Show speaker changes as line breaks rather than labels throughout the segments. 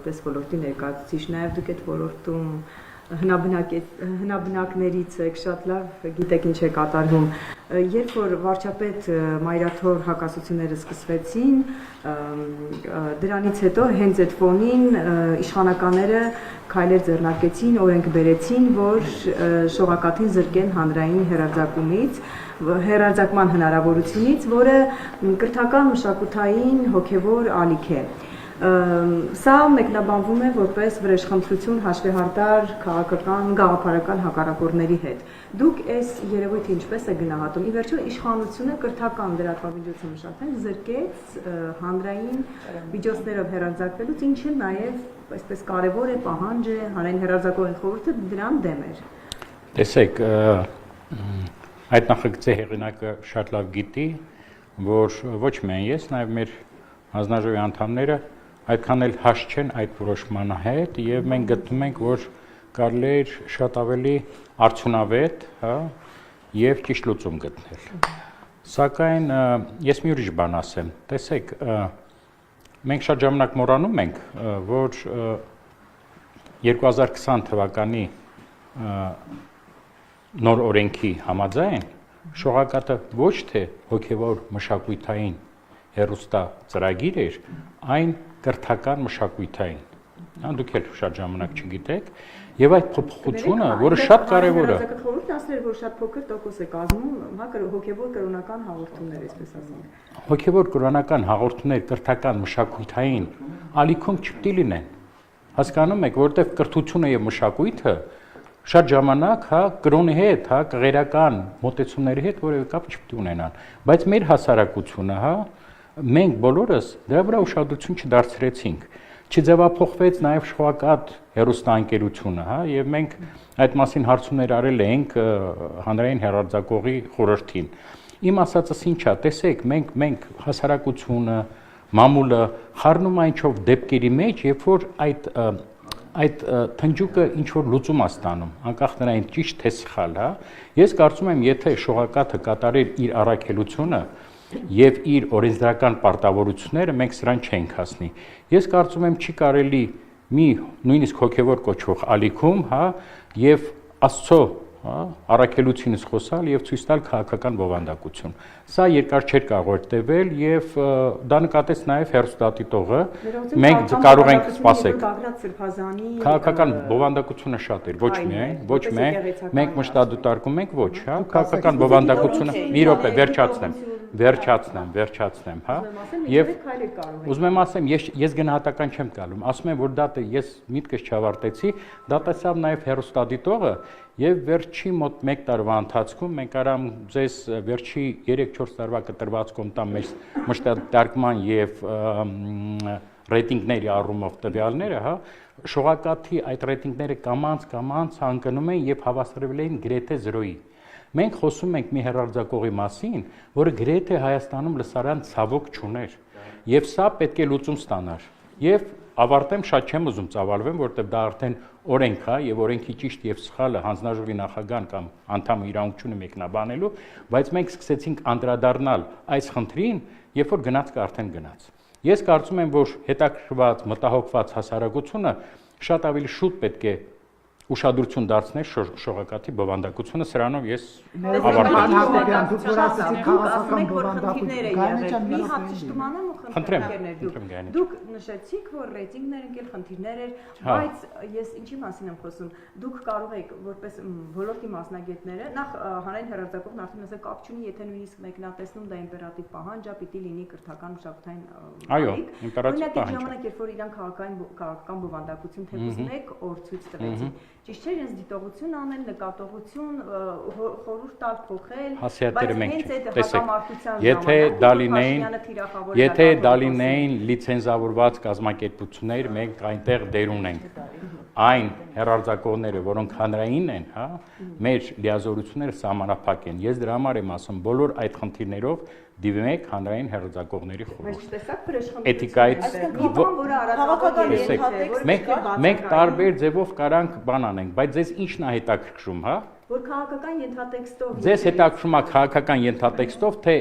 որպես ոլորտի ներկայացուցիչ, նաև դուք այդ ոլորտում հնաբնակներից եք, շատ լավ գիտեք ինչ է կատարվում։ Երբ որ վարչապետ Մայրաթոր հակասությունները սկսվեցին, դրանից հետո հենց այդ ֆոնին իշխանականները քայլեր ձեռնարկեցին, օրենք բերեցին, որ շողակաթին զրկեն հանրային հեռարձակման հնարավորությունից, որը կրթական մշակութային հոգևոր ալիք է։ Սա մեկնաբանվում է որպես վրեժխնդրություն հաշվեհարդար քաղաքական գաղափարական հակառակորդների հետ։ Դուք այս երևույթը ինչպես է գնահատում։ Ի վերջո իշխանությունը կրթական լրատվամիջոցը մշակեն զրկեց հանրային միջոցներով հեռարձակվելուց, ինչը նաև այսպես կարևոր է, պահանջ է, հանրային հեռարձակողի խորհուրդը դրան դեմ էր։
Տեսեք, այդ նախագծի հեղինակը շատ լավ գիտի, որ ոչ միայն ես, նաև մեր հանձնաժողովի անդամները այդքան էլ հաշ չեն այդ որոշմանը հետ եւ մենք գտնում ենք, որ կարելի է շատ ավելի արդյունավետ, հա, եւ ճիշտ լուծում գտնել։ Սակայն ես մի ուրիշ բան ասեմ, տեսեք, մենք շատ ժամանակ մոռանում ենք, որ 2020 թվականի նոր օրենքի համաձայն շողակաթը ոչ թե հոգևոր մշակութային հեռուստա ծրագիր էր, այն կրթական մշակութային։ Դուք էլ շատ ժամանակ չգիտեք, եւ այդ փոփոխությունը, որը շատ կարեւոր է։
Խորհուրդն ասել էր, որ շատ փոքր տոկոս է կազմում, հոգևոր կրոնական հաղորդումներ, այսպես ասենք։
Հոգևոր կրոնական հաղորդումներ կրթական մշակութային ալիքում չպետք է լինեն։ Հասկանում եք, որովհետեւ կրթությունը եւ մշակույթը շատ ժամանակ, հա, կրոնի հետ, հա, կղերական մոտեցումների հետ որևէ կապ չպետք է ունենան, բայց մեր հասարակությունը, հա, մենք բոլորս դրա վրա ուշադրություն չդարձրեցինք, չձևափոխվեց նաև շողակաթ հեռուստաընկերությունը, հա, եւ մենք այդ մասին հարցումներ արել ենք հանրային հեռարձակողի խորհրդին։ Իմ ասածս ինչ է, տեսեք, մենք հասարակությունը, մամուլը խառնում այն ինչով դեպքերի մեջ, երբ որ այդ թնջուկը ինչ որ լուծում է ստանում, անկախ նրանից ճիշտ թե սխալ, հա։ Ես կարծում եմ, եթե շողակաթը կատարեր իր առաքելությունը եւ իր օրենսդրական պարտավորությունները, մենք սրան չենք հասնի։ Ես կարծում եմ, չի կարելի մի նույնիսկ հոգևոր կոչվող ալիքում, հա, եւ Աստծո, հա, առաքելությունից խոսալ եւ ցույց տալ քաղաքական բովանդակություն։ Սա երկար չէր կարող տևել եւ դա նկատեց նաեւ հեռուստադիտողը։ Մենք կարող ենք սպասել։ Քաղաքական բովանդակությունը շատ էր, ոչ միայն, մենք մշտադիտարկում ենք, ոչ, հա, քաղաքական բովանդակությունը, մի րոպե, վերջացնեմ, հա։ Եվ ուզում եմ ասեմ, ես գնահատական չեմ տալում, ասում եմ, որ դա ես միտքս չավարտեցի, դա տեսավ նաև հեռուստադիտողը եւ վերջի մոտ 1 տարվա ընթացքում մենք արամ ձեզ վերջի 3-4 տարվա կտրվածքում տամ մեր մշտադիտարկման եւ ռեյտինգների առումով տվյալները, հա, շողակաթի այդ ռեյտինգները կամաց հանգնում են եւ հավասարվել էին գրեթե 0-ի։ Մենք խոսում ենք մի հեռարձակողի մասին, որը գրեթե Հայաստանում լսարան ցավոք չուներ, եւ սա պետք է լուծում ստանար։ Եվ ավարտեմ, շատ չեմ ուզում ծավալվեմ, որովհետեւ դա արդեն օրենք է եւ օրենքի ճիշտ եւ սխալը հանձնաժողովի նախագահան կամ անդամը իրավունք ունի մեկնաբանելու, բայց մենք սկսեցինք անդրադառնալ այս խնդրին, երբ որ գնացքը արդեն գնաց։ Ես կարծում եմ, որ հետաքրքրված, մտահոգված հասարակությունը շատ ավելի շուտ պետք է ուշադրություն դարձնել շողակաթի բովանդակությունը, սրանով ես
Դուք նշեցիք, որ ռեյտինգները ընկել խնդիրներ էր, բայց ես ինչի մասին եմ խոսում, դուք կարող եք որպես ոլորտի մասնագետները, նախ հանրային հեռարձակողն արդեն ասել կապ չունի, եթե նույնիսկ մեկնատեսնում դա իմպերատիվ պահանջ է, պիտի լինի կրթական մշակութային
այո, իմպերատիվ պահանջ։
Ժամանակ երբ որ իրան քաղաքական բովանդակություն թեկուզ 1 օր ցույց տվեցին, ճիշտ չէ, իրենց դիտողություն անել, նկատողություն, խորհուրդ տալ, փոխել,
հասիատերը մենք տեսեք, եթե դա լինեին լիցենզավորված կազմակերպություններ, մենք այնտեղ դեր ունենք։ Այն հեռարձակողները, որոնք հանրային են, հա, մեր լիազորությունները սահմանափակ են։ Ես դրա համար եմ ասում, բոլոր այդ խնդիրներով դիմեք հանրային հեռարձակողների խորհուրդ։ Էթիկայից մենք տարբեր ձևով կարանք բան անենք, բայց ձեզ ի՞նչն է հետաքրքրում, հա։
Որ քաղաքական ենթատեքստով։
Ձեզ հետաքրքրում է քաղաքական ենթատեքստով, թե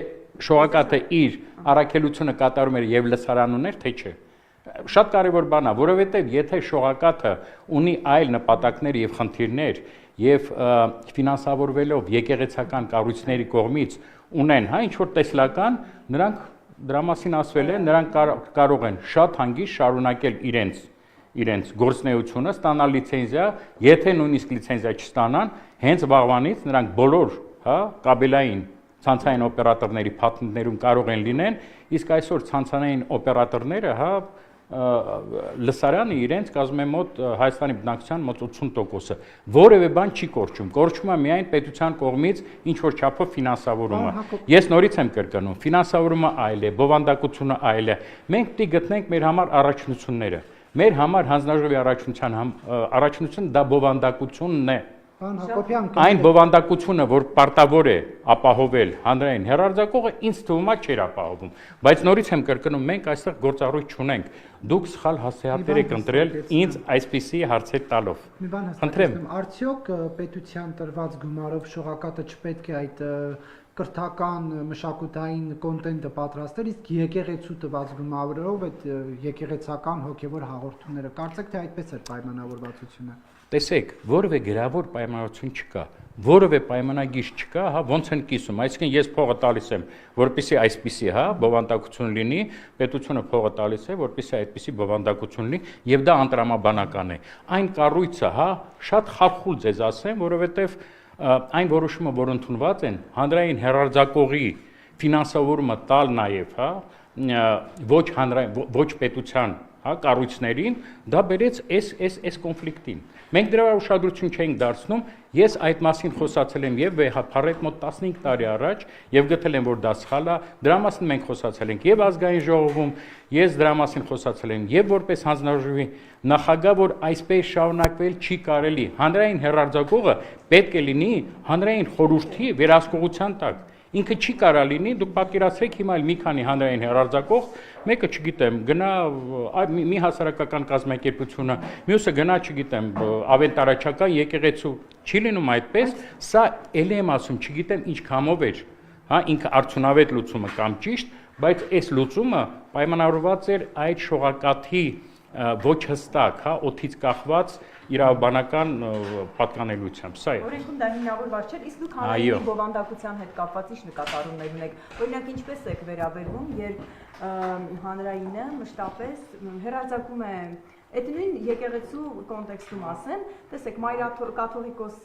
շողակաթը իր առաքելությունը կատարում էր եւ լսարան ուներ, թե չէ։ Շատ կարևոր բան է, որովհետև եթե շողակաթը ունի այլ նպատակներ եւ խնդիրներ եւ ֆինանսավորվելով եկեղեցական կառույցների կողմից ունեն, հա, ինչ որ տեսլական, նրանք դրա մասին ասվել է, նրանք կարող են շատ հանգիստ շարունակել իրենց գործունեությունը, ստանալ լիցենզիա, եթե նույնիսկ լիցենզիա չստանան, հենց վաղվանից նրանք բոլոր, հա, կաբելային ցանցային օպերատորների փաթեթներում կարող են լինեն, իսկ այսօր ցանցային օպերատորները, հա, լսարանը իրենց կազմում է մոտ Հայաստանի բնակչության մոտ 80%-ը, որևէ բան չի կորչում, կորչում է միայն պետության կողմից ինչ որ չափով ֆինանսավորումը։ Ես նորից եմ կրկնում, ֆինանսավորումը այլ է, բովանդակությունը այլ է։ Մենք պիտի գտնենք մեր համար առաջնությունները։ Մեր համար հանձնաժողովի առաջնությունը դա բովանդակությունն է։ Այն բովանդակությունը, որ պարտավոր է ապահովել հանրային հեռարձակողը, ինձ թվում է չէր ապահովում, բայց նորից եմ կրկնում, մենք այստեղ գործառույթ չունենք, դուք սխալ հասցեատեր եք ընտրել ինձ այսպիսի հարցեր տալով։ Խնդրեմ,
արդյոք պետության տրված գումարով շողակաթը չպետք է այդ կրթական մշակութային կոնտենտը պատրաստել, իսկ եկեղեցու տված գումարով այդ եկեղեցական հոգևոր հաղորդումները, կարծեք թե այդպես էր պայմանավորվածությունը։
Տեսեք, որևէ գրավոր պայմանավորություն չկա, որևէ պայմանագիր չկա, հա, ոնց են կիսում, այսինքն ես փողը տալիս եմ, որպեսզի այսպիսի, հա, բովանդակություն լինի, պետությունը փողը տալիս է, որպեսզի այդպիսի բովանդակություն լինի, եւ դա անտրամաբանական է։ Այն կառույցը, հա, շատ խարխուլ ձեզ ասեմ, որովհետեւ այն որոշումը, որ ընդունված են, հանրային հեռարձակողի ֆինանսավորումը տալ նաեւ, հա, ոչ պետության, հա, կառույցներին, դա բերեց այս կոնֆլիկտին։ Մենք դրա ուշադրություն չենք դարձնում, ես այդ մասին խոսացել եմ եւ վեհափառետ մոտ 15 տարի առաջ եւ գտել եմ, որ դա սխալ է, դրա մասին մենք խոսացել ենք եւ ազգային ժողովում, ես դրա մասին խոսացել եմ եւ որպես հանձնաժողովի նախագահ, որ այսպես շարունակվել չի կարելի։ Հանրային հեռարձակողը պետք է լինի հանրային խորհրդի վերահսկողության տակ։ Ինքը չի կարա լինի, դուք պատկերացրեք հիմա մի քանի հանրային հեռարձակող, մեկը չգիտեմ, գնա մի հասարակական կազմակերպությունը, մյուսը գնա, չգիտեմ, ավետարաչական եկեղեցու, չի լինում այդպես, սա ելի եմ ասում, չգիտեմ ինչ կամով էր, հա, ինքը արդյունավետ լուծումը կամ ճիշտ, բայց այս լուծումը պայմանավորված էր այդ շողակաթի ոչ հստակ, հա, օդից կախված իրավաբանական պատկանելությամբ, սա է։
Օրենքում դա հիմնավորված չէ, իսկ դուք հանրային բովանդակության հետ կապված ինչ նկատառումներ ունեք։ Օրինակ, ինչպես եք վերաբերվում, երբ հանրայինը մշտապես հեռարձակում է այդ նույն եկեղեցու կոնտեքստում ասեմ, տեսեք, Մայրաթոր կաթողիկոս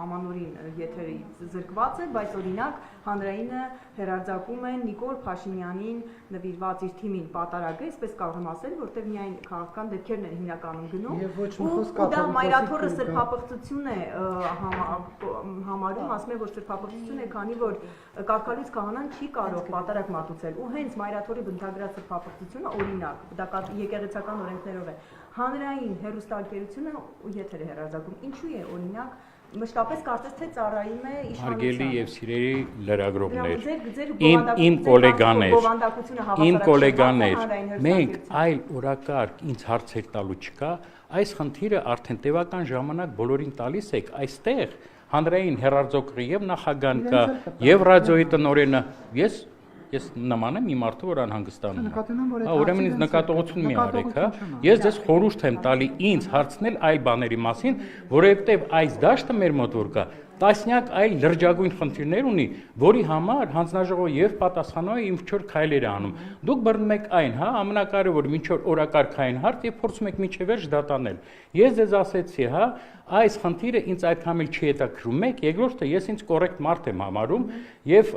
ամանորին եթերից զրկված է, բայց օրինակ հանրայինը հեռարձակում է Նիկոլ Փաշինյանին նվիրված իր թիմին պատարագը, այսպես կարող եմ ասել, որտեղ միայն քաղաքական դեպքերն են հիմնականում գնում։ Ու դա Մայրաթորը սրբապղծություն է համարում, ասում է, որ սրբապղծություն է, քանի որ կարգալույց քահանան չի կարող պատարագ մատուցել։ Ու հենց Մայրաթորի բնութագրած սրբապղծությունը օրինակ, դա եկեղեցական օրենքներով է։ Հանրային հեռուստաընկերությունը եթեր է հեռարձակում։ Ինչու է օրինակ մշտապես կարծես թե ծառայում է իշխանության։ Հարգելի
եւ սիրելի լրագրողներ, իմ գոլեգաներ, մենք այլ օրակարգ ինձ հարցեր տալու չկա, այս խնդիրը արդեն տևական ժամանակ բոլորին տալիս եք, այստեղ հանրային հեռարձակողի եւ նախագահան կա եւ ռադիոյի տնօրենը, ես նման եմ մի մարդու, որ անհանգստանում է։ Ուրեմն ինձ նկատողություն մի արեք, հա։ Ես ձեզ խորհուրդ եմ տալի ինձ հարցնել այլ բաների մասին, որովհետև այս դաշտը մեր մոտ որ կա, տասնյակ այլ լրջագույն խնդիրներ ունի, որի համար հանձնաժողովը եւ պատասխանողը ինչ որ քայլեր է անում։ Դուք բռնում եք այն, հա, ամենակարևոր ինչ որ օրակարգային հարց եւ փորձում եք միջև վերջ դատանել։ Ես ձեզ ասեցի, հա, այս խնդիրը ինձ այդքան էլ չի հետաքրում։ Մեկ, երկրորդը ես ինձ կոռեկտ մարդ եմ համարում եւ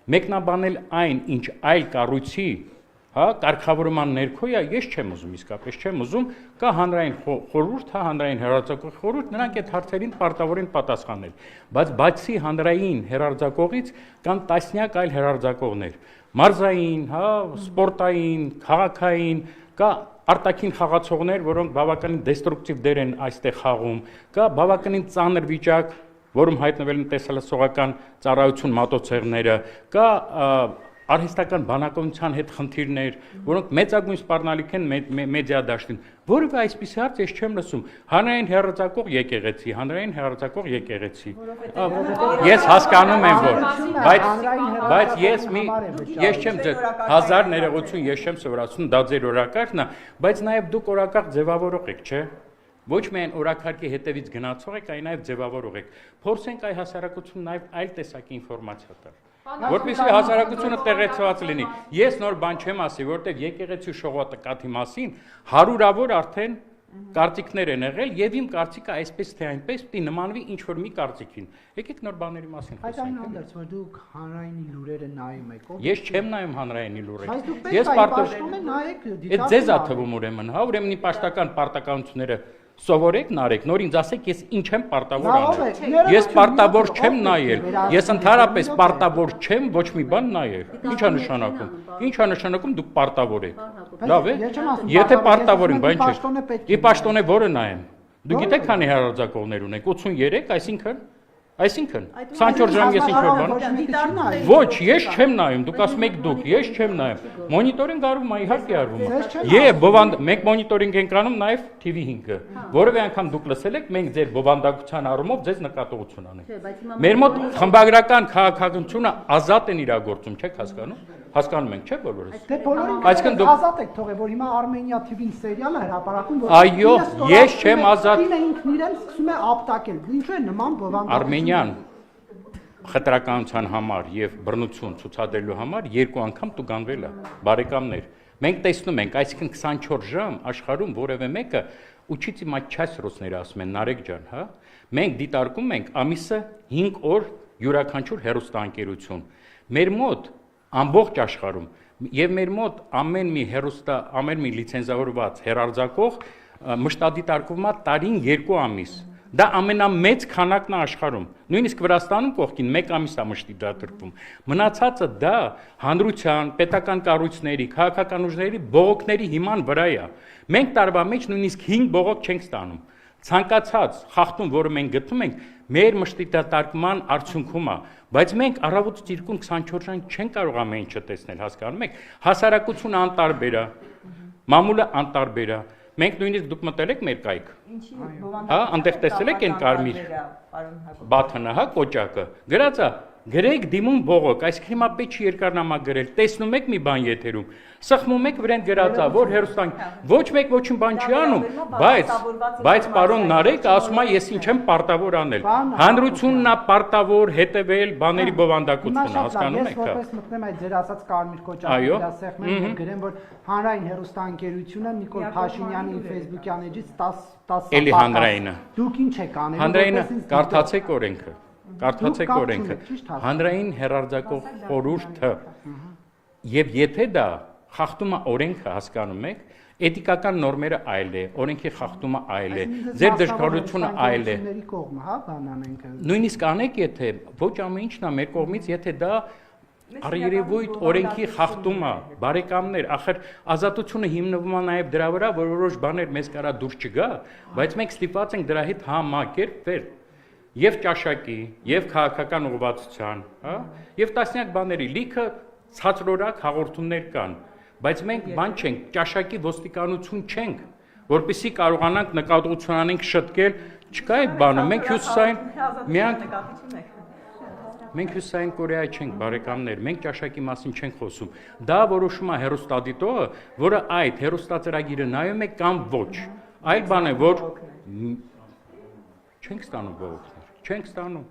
մեկնաբանել այն, ինչ այլ կառույցի, հա, կարգավորման ներքո է, ես չեմ ուզում, իսկապես չեմ ուզում, կա հանրային խորհուրդ, հա, հանրային հեռարձակողի խորհուրդ, նրանք այդ հարցերին պարտավոր են պատասխանել, բայց բացի հանրային հեռարձակողից կան տասնյակ այլ հեռարձակողներ, մարզային, հա, սպորտային, քաղաքային, կա արտաքին խաղացողներ, որոնք բավականին դեստրուկտիվ դեր են այստեղ խաղում, կա բավականին ծանր վիճակ, որում հայտնվել են տեսահոլովակական ծառայություն մատուցողները, կա արհեստական բանակցության հետ խնդիրներ, որոնք մեծագույն սպառնալիք են մեդիա դաշտին։ Որևէ այսպիսի հարց ես չեմ լսում։ Հանրային հեռարձակող եկեղեցի, հանրային հեռարձակող եկեղեցի։ Ես հասկանում եմ, որ բայց ես չեմ ձեր հազար ներողություն, ես չեմ սովորացնում, դա ձեր օրակարգն է, բայց նաև դուք օրակարգ ձևավորող եք, չէ՞։ Ոչ միայն օրակարգի հետևից գնացող եք, այլ նաև ձևավորող եք։ Փորձենք այ հասարակություն նաև այլ տեսակի ինֆորմացիա տալ։ Որպեսզի հասարակությունը տեղեկացված լինի։ Ես նոր բան չեմ ասի, որտեղ եկեղեցի շողոտակաթի մասին հարյուրավոր արդեն կարծիքներ են եղել եւ իմ կարծիքը այսպես թե այնպես պիտի նմանվի ինչ որ մի կարծիքին։ Եկեք նոր բաների մասին
խոսենք։ Այդ այնուհանդերձ որ դուք հանրայինի լուրերը նայում եք, ով։
Ես չեմ նայում հանրայինի լուրերը։
Ես պարտադիր նայեք
դիտարկում։ Այդ ձեզ է թվում ուրեմն, հա, ուրեմն պաշտական պարտականությունները սովորեք, նարեք, նորին ասեք, ես ինչ եմ պարտավոր անել։ Ես պարտավոր չեմ նայել։ Ես ընդհանրապես պարտավոր չեմ ոչ մի բան նայել։ Ինչ է նշանակում։ Ինչ է նշանակում դուք պարտավոր եք։ Լավ է։ Եթե պարտավոր եք, բան չէ։ Ի պաշտոնե որը նայեմ։ Դուք գիտեք քանի հեռարձակողներ ունեք, 83, այսինքն 24 ժամ ես ինչ-որ բան։ Ոչ, ես չեմ նայում, դուք ասում եք դուք, ես չեմ նայում։ Մոնիտորինգ արվում է, իհարկե արվում է։ Եվ մենք մոնիտորինգ ենք անում նաև TV5-ը։ Որևէ անգամ դուք լսել եք, մենք ձեր բովանդակության առումով ձեզ նկատողություն անենք։ Մեր մոտ խմբագրական քաղաքականությունը ազատ են իրագործում, չեք հասկանում։ Հասկանում ենք, չէ՞ բոլորս։
Դե բոլորին ազատ եք թողել, որ հիմա Armenia TV-ին սերիալը հրապարակում, որ
այո, ես չեմ ազատ։
Ինքն իրեն սկսում է ապտակել։ Ինչու է նման բովանդակ։
Արմենիան խտրականության համար եւ բռնություն ցուցադրելու համար երկու անգամ տուգանվել է, բարեկամներ։ Մենք տեսնում ենք, այսինքն 24 ժամ աշխարհում որևէ մեկը ուչիցի մաչաս ռուսները ասում են, Նարեկ ջան, հա։ Մենք դիտարկում ենք ամիսը 5 օր յուրաքանչյուր հեռուստաընկերություն։ Մեր մոտ ամբողջ աշխարհում եւ մեր մոտ ամեն մի լիցենզավորված հեռարձակող մշտադիտարկվում է տարին 2 ամիս։ Դա ամենամեծ քանակն է աշխարհում։ Նույնիսկ Վրաստանում կողքին 1 ամիս է մշտի դատարկվում։ Մնացածը դա հանրության, պետական կառույցների, քաղաքական ուժերի բողոքների հիման վրա է։ Մենք տարվա մեջ նույնիսկ 5 բողոք չենք ստանում։ Ցանկացած խախտում, որը մենք գտնում ենք, մեր մշտի դատարկման արդյունքում է, բայց մենք առավոտից երկուն 24 ժամ չենք կարող ամեն ինչը տեսնել, հասկանում եք։ Հասարակությունը անտարբեր է, մամուլը անտարբեր է։ Մենք նույնիսկ դուք մտել եք մեր կայք։ Հա, այնտեղ տեսել եք այն կարմիր բաթանը, հա, կոճակը։ Գրած է, գրեք դիմում բողոք, այսինքն հիմա պետք չի երկարնամակ գրել։ Տեսնում եք մի բան եթերում, սխմում եք վրան գրած է, որ հերոստան ոչ մեկ ոչինչ բան չի անում, բայց պարոն Նարեկը ասում է, ես ինչ եմ պարտավոր անել։ Հանրությունն է պարտավոր հետևել բաների բովանդակությունը, հասկանում եք։
Ես որպես մտնեմ այդ ձեր ասած կարմիր կոճակի դասեղմեն գրեմ, որ հանրային հեռուստաընկերությունը Նիկոլ Փաշինյանի Facebook-յան էջից 10
Էլի հանրայինը։
Դուք ինչ եք անել։
Հանրայինը կարդացեք օրենքը։ Կարդացեք օրենքը։ Հանրային հեռարձակող խորհուրդը եւ եթե դա խախտում է օրենքը, հասկանում եք, էթիկական նորմերը այլ է, օրենքի խախտումը այլ է, ձեր դժգոհությունը այլ է։ Նույնիսկ անեք, եթե ոչ ամեն ինչն է մեր կողմից, եթե դա առերևույթ օրենքի խախտումը, բարեկամներ, ախր ազատությունը հիմնվում է նաև դրա վրա, որ որոշ բաներ մեզ կարա դուրս չգա, բայց մենք ստիպված ենք դրա հետ համակերպվել եւ ճաշակի, եւ քաղաքական ուղղվածության, հա, եւ տասնյակ բաների լիքը ցածրորակ հաղորդումներ կան, բայց մենք բան չենք, ճաշակի ոստիկանություն չենք, որպեսզի կարողանանք նկատողություն անենք շտկել, չկա այդ բանը, մենք Հյուսիսային Կորեա չենք, բարեկամներ, մենք ճաշակի մասին չենք խոսում։ Դա որոշում է հեռուստադիտողը, որը այդ հեռուստածրագիրը նայում է կամ ոչ։ Այլ բան է, որ չենք ստանում բողոքներ, չենք ստանում։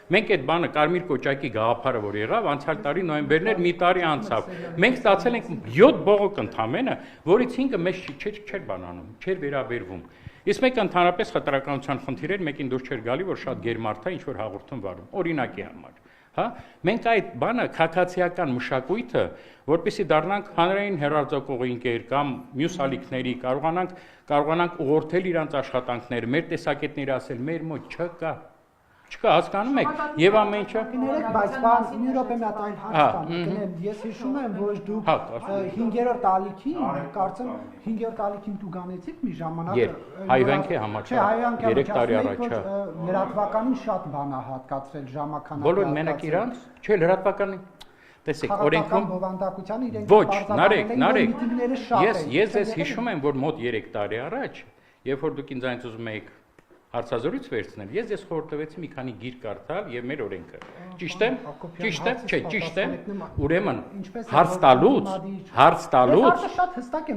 Մենք այդ բանը կարմիր կոճակի գաղափարը, որ եղավ, անցյալ տարի նոյեմբերն էր, մի տարի անցավ։ Մենք ստացել ենք 7 բողոք ընդամենը, որից 5-ը մեզ չէր բանանում, չէր վերաբերվում։ Իսկ մեկ ընդհանրապես խտրականության խնդիր էր, մեկին դուր չէր գալի, որ շատ գերմարդ է, ինչ որ հաղորդում վարում, օրինակի համար։ Հա, մենք այդ բանը քաղաքացիական մշակույթը, որպեսզի դառնանք հանրային հեռարձակողի ընկեր կամ մյուս ալիքների, կարողանանք ուղղորդել իրանց աշխատանքները, մեր տեսակետները ասել, մեր մոտ չկա, հասկանում եք, եւ ամեն ինչը։
Կներեք, բայց բան մի րոպե մի հատ այլ հարց կան։ Ես հիշում եմ, որ դուք 5-րդ ալիքին, կարծեմ 5-րդ ալիքին դուք անեցիք մի ժամանակ
Հայհոյանքի համար, 3 տարի առաջ,
լրատվականին շատ բան է հատկացրել ժամանականը։
Բոլոր մենակ իրանց, չէ, լրատվականին տեսեք, օրենքում
բովանդակության իրենք
ոչ, Նարեկ,
միտինգները շատ են։
ես հիշում եմ, որ մոտ 3 տարի առաջ, երբ որ դուք ինձ այնց ուզում եք հարցազրույց վերցնել, ես խորհուրդ տվեցի մի քանի գիր կարդալ եւ մեր օրենքը։ Ճիշտ եմ, չէ, ճիշտ եմ։ Ուրեմն հարց տալուց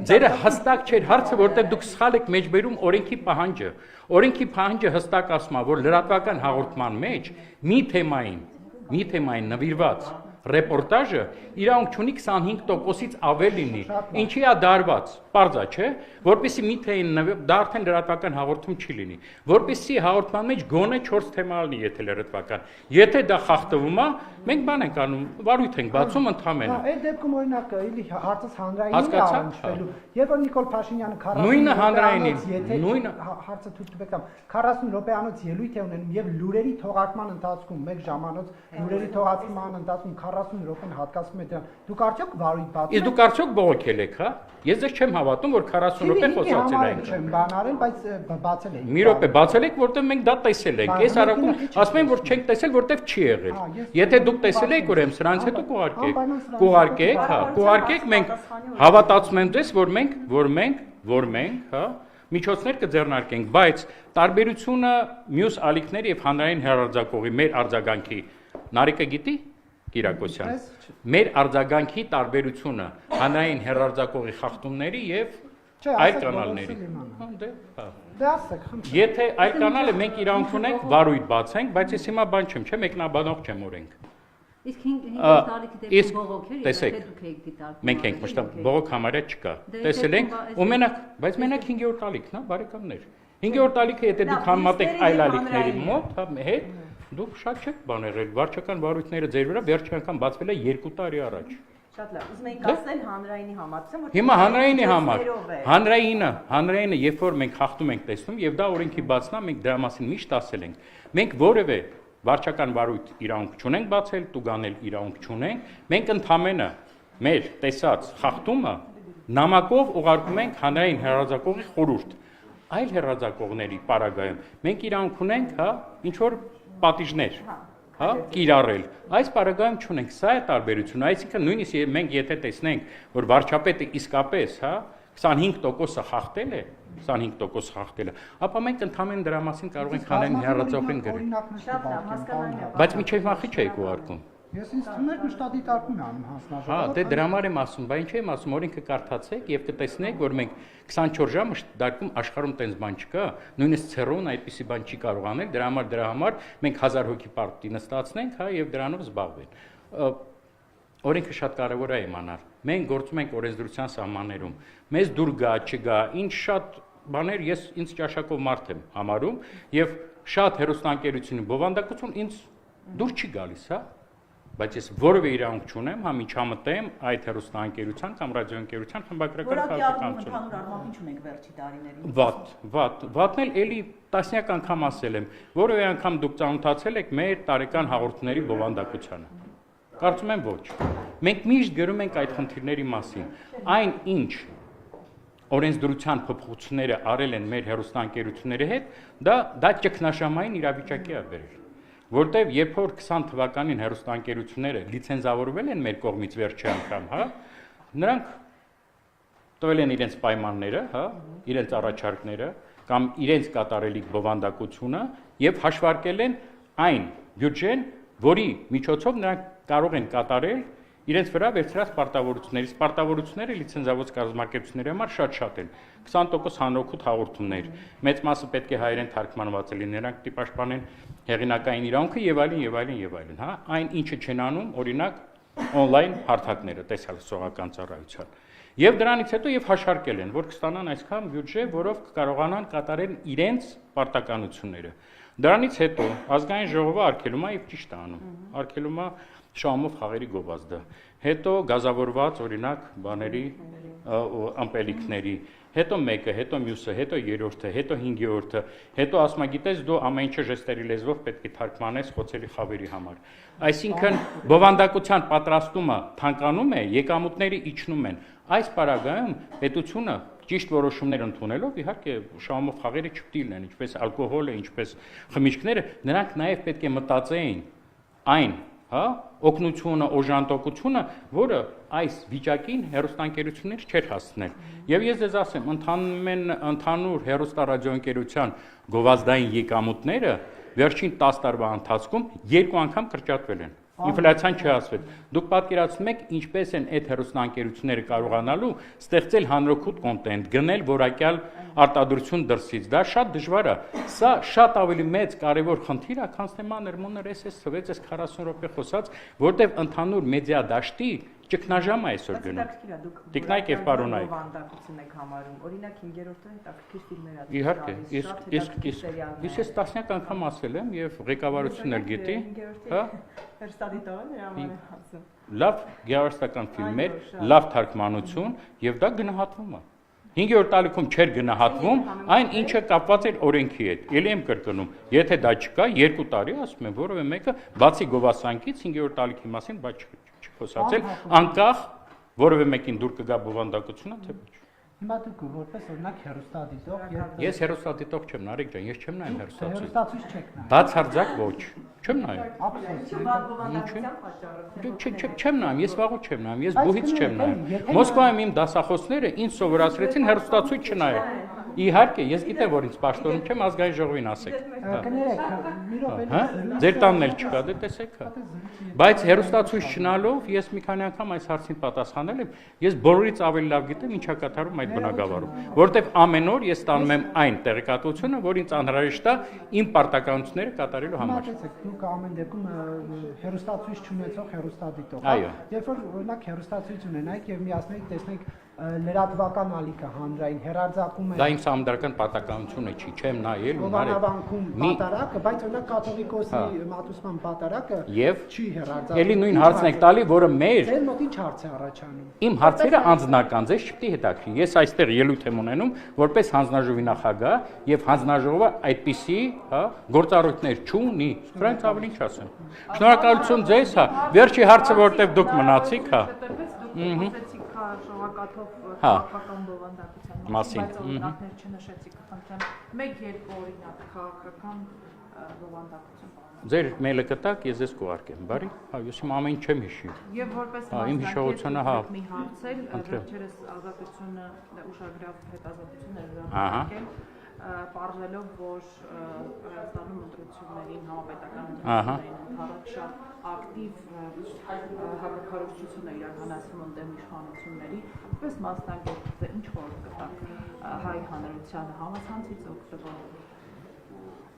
ձերը հստակ չէր հարցը, որտեղ դուք սխալ եք մեջբերում օրենքի պահանջը։ Օրենքի պահանջը հստակ ասում է, որ լրատվական հաղորդման մեջ մի թեմային նվիրված ռեպորտաժը իրավունք ունի 25%-ից ավել լինի։ Ինչի է դարված, պարզա չէ, որպեսզի մի թեին դա արդեն լրատվական հաղորդում չի լինի, որպեսզի հաղորդման մեջ գոնե 4 թեմա լինի, եթե լրատվական։ Եթե դա խախտվում է, մենք բան ենք անում, վարույթ ենք բացում ընդհանրապես։
Այդ դեպքում օրինակ էլի հարցս հանրայինի է առնչվելու։ Երբ որ Նիկոլ Փաշինյանը 40
նույնը հանրայինի,
նույնը հարցը թույլ տվեք կամ 40 րոպեանոց ելույթ է ունենում եւ լուրերի թողարկման ընթացքում 1 ժամանոց լուրերի թողարկման ընթացքում 40 րոպեն հատկացվում է դրան։ Դուք արդյոք վարույթ բացում եք։
Իսկ դուք արդյոք բողոքել եք, հա։ Ես ձեզ չեմ հավատում, որ 40 րոպե խոսացել ենք։
Չեմ բանարել, բայց բացել եք։
Մի րոպե բացել եք, որտեղ մենք դա տեսել ենք։ Այս արագում ասում են, որ չենք տեսել, որտեղ չի եղել։ Եթե դուք տեսել եք, ուրեմն սրանից հետո կուղարկեք, հա, կուղարկեք, մենք հավատացում եմ ձեզ, որ մենք, հա, միջոցներ կձեռնարկենք, բայց տարբերությունը մյուս ալիքների եւ հանրային հեռարձակողի մեր արձագանքի Նարեկը գիտի Կիրակոսյան։ Մեր արձագանքի տարբերությունը հանրային հեռարձակողի խախտումների եւ այլ կանալների։
Դե ասեք, խնդրեմ։
Եթե այլ կանալը մենք իրավունք ունենք վարույթ բացենք, բայց ես հիմա բան չեմ, չէ, մեկնաբանող չեմ օրենք։
Իսկ 5 տարիքի դեպքում բողոք էր,
տեսեք,
եթե դուք եք դիտարկում։
մենք ենք մշտապես բողոք համարյա չկա։ Տեսել ենք, ու մենակ, բայց մենակ 5-րդ տալիքն է, բարեկամներ։ 5-րդ տալիքը, եթե դուք համատեք այլ ալիքների մոտ, հա, հետ, դուք շատ չեք բան եղել, վարչական վարույթները ձեր վրա վերջի անգամ բացվել է 2 տարի առաջ։
Շատ լավ, ուզում էինք ասել հանրայինի համատեղ, որ
Հիմա հանրայինի համար, հանրայինը, երբ որ մենք խախտում ենք տեսնում, եւ դա օրենքի բացնա, մենք դրա մասին միշտ ասել ենք։ Մենք որևէ վարչական վարույթ իրավունք չունենք բացել, տուգանել իրավունք չունենք, մենք ընդհանրապես մեր տեսած խախտումը նամակով ուղարկում ենք հանրային հեռարձակողի խորհուրդ։ Այլ հեռարձակողների պարագայում մենք իրավունք ունենք, հա, ինչ որ պատիժներ, հա, կիրառել։ Այս պարագայում չունենք, սա է տարբերությունը, այսինքն նույնիսկ մենք եթե տեսնենք, որ վարչապետը իսկապես, հա, 25%-ը խախտել է, 25% խախտել է, ապա մենք ընդհանրապես դրա մասին կարող ենք հանրային հեռարձակողին գրել։
շատ լավ, հասկանալի է։
Բայց միջև վախի չեք ուղարկում։
Ես ինձ թվում է մշտադիտարկում անում հանձնաժողովը։
Հա, դե դրա համար եմ ասում, բայց ինչ եմ ասում, օրենքը կարդացեք եւ կտեսնեք, որ մենք 24 ժամ մշտադիտարկում աշխարհում տենց բան չկա, նույնիսկ ցերոն այդպիսի բան չի կարող անել, դրա համար մենք 1000 հոգի պարտի նստացնենք, հա, եւ դրանով զբաղվեն։ Օրենքը շատ կարեւոր է իմանալ։ Մենք գործում ենք օրենսդրության սահմաններում։ Մեզ դուր գա, չգա, ինչ շատ բաներ ես ինձ ճաշակով մարդ եմ համարում եւ շատ հերոստանգերություն բովանդակություն ինձ դուր չի գալիս, հա։ Բայց ես որևէ իրավունք չունեմ, հա միջամտեմ այդ հեռուստաընկերության կամ ռադիոընկերության խմբագրական քաղաքականություն։
Ընդհանուր առմամբ ինչ ունենք վերջի տարիներին։
Վատն էլ էլի տասնյակ անգամ ասել եմ, որևէ անգամ դուք ծանոթացել եք մեր տարեկան հաղորդումների բովանդակությանը։ Կարծում եմ ոչ։ Մենք միշտ գրում ենք այդ խնդիրների մասին։ Այն ինչ օրենսդրության փոփոխությունները արել են մեր հեռուստաընկերությունների հետ, դա ճգնաժամային իրավիճակի է բերել։ Որտեւ երբ որ 20 թվականին հեռուստաընկերությունները լիցենզավորվել են մեր կողմից վերջի անգամ, հա, նրանք տվել են իրենց պայմանները, հա, իրենց առաջարկները կամ իրենց կատարելիք բովանդակությունը եւ հաշվարկել են այն բյուջեն, որի միջոցով նրանք կարող են կատարել իրենց վրա վերցրած պարտավորությունները լիցենզավորված կազմակերպությունների համար շատ են 20% հանրօգուտ հաղորդումներ մեծ մասը պետք է հայերեն թարգմանված լինի նրանք պիտի պաշտպանեն հեղինակային իրավունքը եւ այլն, հա, այն ինչը չեն անում, օրինակ on-line հարթակները տեսալ սոցիալական ծառայության եւ դրանից հետո եւ հաշվարկել են որ կստանան այսքան բյուջե, որով կկարողանան կատարել իրենց պարտականությունները դրանից հետո ազգային ժողովը արգելում է եւ ճիշտ է անում արգելում է շահումով խաղերի գովազդը, հետո գազավորված օրինակ բաների ըմպելիքների, հետո մեկը, հետո մյուսը, հետո երրորդը, հետո հինգերորդը, հետո ասում է գիտես դու ամեն ինչը ժեստերի լեզվով պետք է թարգմանես խոցելի խավերի համար։ Այսինքն բովանդակության պատրաստումը թանկանում է, եկամուտները իջնում են։ Այս պարագայում պետությունը ճիշտ որոշումներ ընդունելով իհարկե շահումով խաղերը չպետք է լինեն, ինչպես ալկոհոլը, ինչպես խմիչքները, նրանք նաև պետք է մտածեին այն հա, օգնությունը, օժանդակությունը, որը այս վիճակին հեռուստաընկերություններ չէր հասցնել։ Եվ ես ձեզ ասեմ, ընդհանուր հեռուստարադիոընկերության գովազդային եկամուտները վերջին 10 տարվա ընթացքում 2 անգամ կրճատվել են։ Ինֆլյացիան չհասվել։ Դուք պատկերացնում եք ինչպես են այդ հեռուստաընկերությունները կարողանալու ստեղծել հանրօգուտ կոնտենտ, գնել որակյալ արտադրություն դրսից։ Դա շատ դժվար է։ Սա շատ ավելի մեծ կարևոր խնդիր է, քան նեմաներ մոներ SS 6 40 րոպե խոսած, որտեղ ընդհանուր մեդիա դաշտի ճգնաժամ է այսօր գնում։ Տիկնայք եւ պարոնայք։
Վանդակություն եք համարում։ Օրինակ 5-րդը հետաքրքիր ֆիլմեր ա։
Իհարկե, ես տասնյակ անգամ ասել եմ եւ ղեկավարությունն էլ գիտի, հա։
Հերստադիտողը նրա համար է ասում։
Լավ գեղարվեստական ֆիլմեր, լավ թարգմանություն եւ դա գնահատվում է։ 5-րդ տարիքում չէր գնահատվում այն ինչը կապված էր օրենքի հետ։ Ելի եմ կրկնում, եթե դա չկա 2 տարի ասում եմ, որովե մեկը բացի գովասանքից 5-րդ տարիքի մասին բաց չխոսացել, անկախ որովե մեկին դուր կգա բովանդակությունը, թե ոչ։
Հիմա դուք որպես օրինակ հեռուստադիտող
Ես հեռուստադիտող չեմ, Նարեկ ջան, ես չեմ նայում հեռուստացույց։
հեռուստացույց չեք նայում։
Բացարձակ ոչ։ Չեմ նայում։
Ափսոս։
Չեմ նայում, ես վաղուց չեմ նայում, ես բուհից չեմ նայում։ Մոսկվայում իմ դասախոսները ինձ սովորացրեցին հեռուստացույց չնայել։ Իհարկե, ես գիտեմ, որ ինձ պաշտոնում չեմ, ազգային ժողովին ասեք։
Կներեք, մի րոպե։
Հա? Ձեր տանն էլ չկա, դե տեսեք հա։ Բայց հեռուստացույց չնալով ես մի քանի անգամ այս հարցին պատասխանել եմ, ես բոլորից ավելի լավ գիտեմ ինչա կատարում այդ բնակավարում, որովհետև ամեն օր ես ստանում եմ այն տեղեկատվությունը, որ ինձ անհրաժեշտ է իմ պարտականությունները կատարելու համար։
Տեսեք, դուք ամեն դեպքում հեռուստացույց չունեցող հեռուստադիտող,
Այո։
երբ որ օրինակ հեռուստացույց ունենայիք եւ միասնիկ տեսնենք լրատվական ալիքը հանրային հեռարձակում է։
Դա իմ համդրական պարտականությունը չի, չեմ նայել ու նայել։
Հովանավանքում պատարակը, բայց օրինակ կաթողիկոսի մատուցման պատարակը չի հեռարձակվում։
Էլի նույն հարցն եք տալի, որը մեր
Ձեր մոտ ինչ հարց է առաջանում։
Իմ հարցերը անձնական, ձեզ չպետք է հետաքրքրի։ Ես այստեղ ելույթ եմ ունենում որպես հանձնաժողովի նախագահ եւ հանձնաժողովը այդպիսի, հա, գործառույթներ չունի։ Դրանից ավելի ինչ ասեմ։ Շնորհակալություն ձեզ, հա։ Վերջի հարցը, որտեղ դուք մնացիք, հա։
Շողակաթով
Հա։
քաղաքական բովանդակության
Մասին,
բայց օրինակներ չնշեցիք, կխնդրեմ 1-2 օրինակ քաղաքական բովանդակություն։
Ձեր մեյլը կտակ, ես ձեզ կուղարկեմ, բարի։ Հա, ես իմ ամեն ինչ չեմ հիշի։
Եվ որպես
Իմ հիշողությունը, հա։
մի հարցել, վերջերս ազատությունը ուշագրավ հետազոտություն էր
Ահա։
վերաբերել, պարզելով, որ Հայաստանում ընտրություններին, համապետական ընտրություններին ընդհանրապես շատ ակտիվ հակակարողություն է իրականացվում ընդդեմ իշխանությունների, որպես մասնագետ ինչ խորհուրդ կտաք հայ հանրությանը համացանցից օգտվող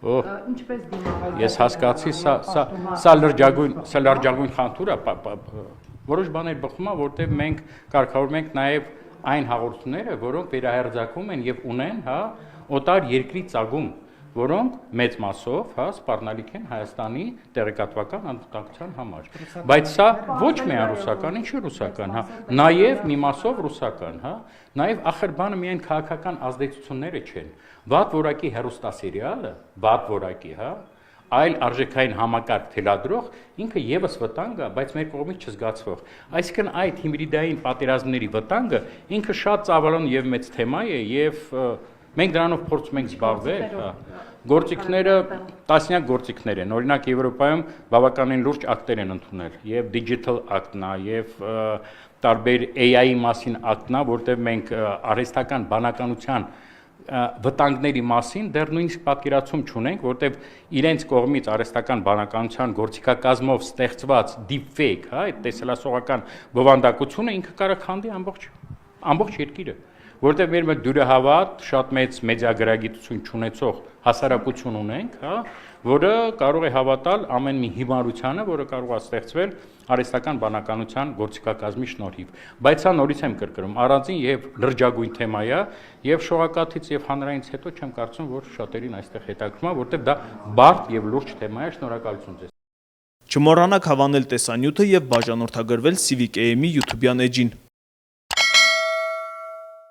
ինչպես դիմավորել։
Ես հասկացի, սա լրջագույն խնդիր է, որոշ բաներ բխում է, որտեղ մենք կարգավորում ենք նաև այն հաղորդումները, որոնք վերահերձակվում են եւ ունեն, հա, օտար երկրի ծագում, որոնք մեծ մասով, հա, սպառնալիք են Հայաստանի տեղեկատվական անվտանգության համար։ Բայց սա ոչ միայն ռուսական, ինչի ռուսական, հա, նաև մի մասով ռուսական, հա, նաև ախր բանը միայն քաղաքական ազդեցությունները չեն։ Վատ որակի հեռուստասերիալը, վատ որակի, հա, այլ արժեքային համակարգ թելադրող ինքը եւս վտանգ է, բայց մեր կողմից չզգացվող։ Այսինքն այդ հիբրիդային պատերազմների վտանգը ինքը շատ ծավալուն եւ մեծ թեմա է եւ մենք դրանով փորձում ենք զբաղվել, հա։ Գործիքները տասնյակ գործիքներ են։ Օրինակ Եվրոպայում բավականին լուրջ ակտեր են ընդունել, եւ Digital Act-ն է, եւ տարբեր AI-ի մասին ակտն է, որտեղ մենք արհեստական բանականության վտանգների մասին դեռ նույնիսկ պատկերացում չունենք, որտեղ իրենց կողմից արհեստական բանականության գործիքակազմով ստեղծված deepfake, հա, այդ տեսելասողական բովանդակությունը ինքը կարող խանդի ամբողջ երկիրը, որտեղ մեր մոտ դյուրահավատ շատ մեծ մեդիագրագիտություն չունեցող հասարակություն ունենք, հա, որը կարող է հավատալ ամեն մի հիմարությանը, որը կարող է ստեղծվել արհեստական բանականության գործիքակազմի շնորհիվ։ Բայց սա նորից եմ կրկնում, առանձին եւ լրջագույն թեմա է, եւ շողակաթից եւ հանրայինից հետո չեմ կարծում, որ շատերին այստեղ հետաքրքրում է, որտեղ դա բարդ եւ լուրջ թեմա է։ Շնորհակալություն ձեզ։
Չմոռանաք հավանել տեսանյութը եւ բաժանորդագրվել Civic AM-ի YouTube-յան էջին։